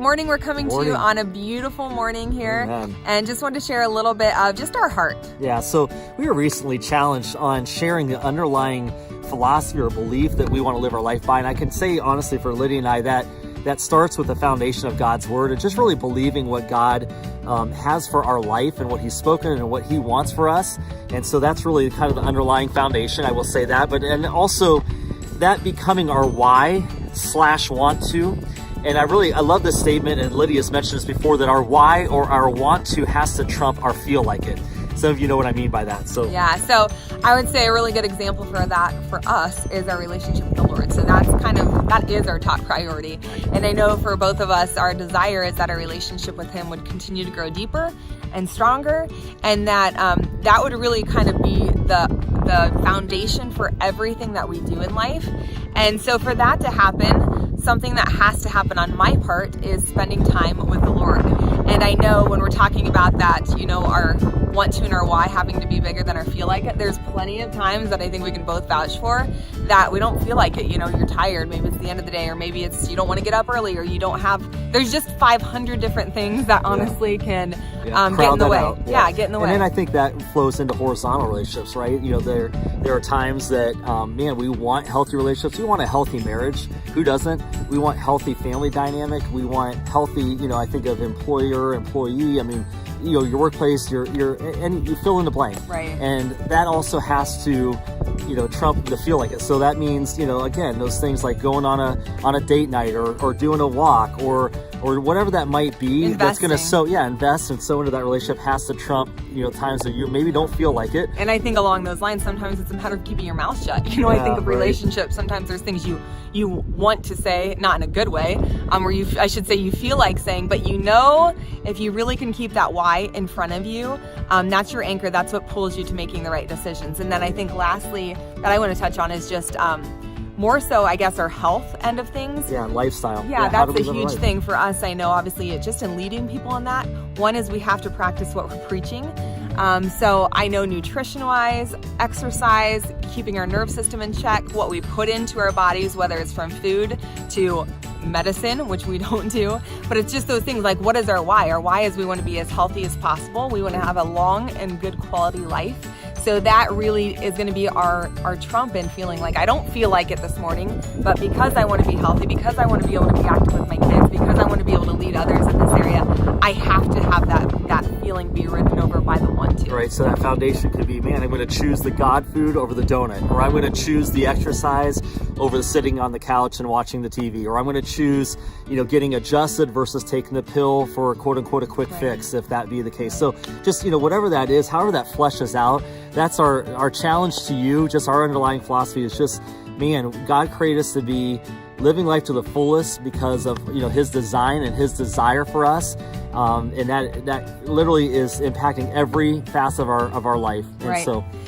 morning. We're coming to you Morning. on a beautiful morning here. Amen. And just wanted to share a little bit of just our heart. Yeah, so we were recently challenged on sharing the underlying philosophy or belief that we want to live our life by. And I can say honestly for Lydia and I that starts with the foundation of God's word and just really believing what God has for our life and what he's spoken and what he wants for us. And so that's really kind of the underlying foundation, I will say that. But and also that becoming our why/want to. And I love this statement, and Lydia's mentioned this before, that our why or our want to has to trump our feel like it. Some of you know what I mean by that. So I would say a really good example for that for us is our relationship with the Lord. So that is our top priority. And I know for both of us, our desire is that our relationship with him would continue to grow deeper and stronger, and that that would really kind of be the foundation for everything that we do in life. And so for that to happen, something that has to happen on my part is spending time with the Lord. And I know when we're talking about that, our want to and our why having to be bigger than our feel like it, there's plenty of times that I think we can both vouch for that we don't feel like it. You're tired, maybe it's the end of the day, or maybe it's you don't want to get up early, or there's just 500 different things that honestly can get in the way. Get in the way. And then I think that flows into horizontal relationships, right? There are times that, we want healthy relationships. We want a healthy marriage. Who doesn't? We want healthy family dynamic. We want healthy, I think of employer, employee. Your workplace, and you fill in the blank. Right. And that also has to, trump the feel like it. So that means, again, those things like going on a date night or doing a walk or whatever that might be. Investing. That's going to invest and sow into that relationship has to trump, times that you maybe don't feel like it. And I think along those lines, sometimes it's a matter of keeping your mouth shut. I think of relationships. Sometimes there's things you want to say, not in a good way, or you feel like saying, but if you really can keep that why in front of you, that's your anchor. That's what pulls you to making the right decisions. And then I think lastly that I want to touch on is just more so, I guess, our health end of things. Yeah, lifestyle. Yeah, that's a huge thing for us. I know, obviously, just in leading people on that. One is we have to practice what we're preaching. So I know nutrition-wise, exercise, keeping our nerve system in check, what we put into our bodies, whether it's from food to medicine, which we don't do, but it's just those things like, what is our why? Our why is we want to be as healthy as possible. We want to have a long and good quality life. So that really is going to be our trump in feeling like I don't feel like it this morning, but because I want to be healthy, because I want to be able to be active with my kids, because I want to be able to lead others in this area, I have to have that feeling be ridden over by the want to. Right, so that foundation could be, I'm going to choose the God food over the donut, or I'm going to choose the exercise over the sitting on the couch and watching the TV, or I'm going to choose, getting adjusted versus taking the pill for quote unquote a quick fix, if that be the case. So just, whatever that is, however that fleshes out, that's our challenge to you. Just our underlying philosophy is just, God created us to be living life to the fullest because of his design and his desire for us, and that literally is impacting every facet of our life.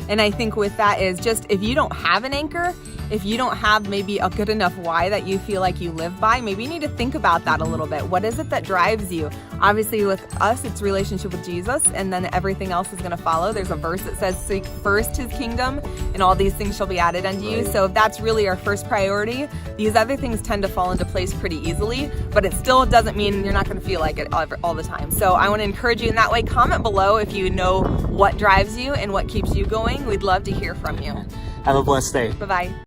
And I think with that is just, if you don't have an anchor, if you don't have maybe a good enough why that you feel like you live by, maybe you need to think about that a little bit. What is it that drives you? Obviously with us, it's relationship with Jesus, and then everything else is going to follow. There's a verse that says, seek first his kingdom and all these things shall be added unto you. So if that's really our first priority, these other things tend to fall into place pretty easily, but it still doesn't mean you're not going to feel like it all the time. So I want to encourage you in that way. Comment below if you know what drives you and what keeps you going. We'd love to hear from you. Have a blessed day. Bye-bye.